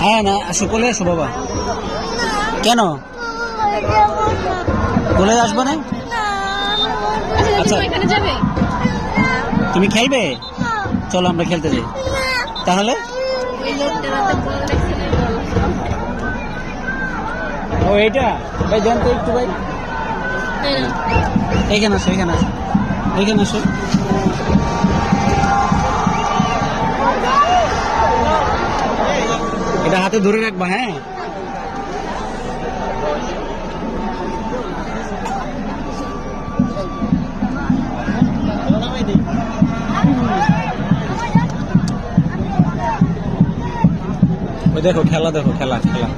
হ্যাঁ না, আসো কোলে আসো বাবা। কেন কোলে আসবো না? আচ্ছা তুমি খেলবে, চলো আমরা খেলতে যাই তাহলে। ও এইটা ভাই দেন তো একটু ভাই। এখানে আসো, এখানে আসো, এখানে আসো। এটা হাতে ধরে রাখবা। হ্যাঁ ওই দেখো খেলা, দেখো খেলা খেলা।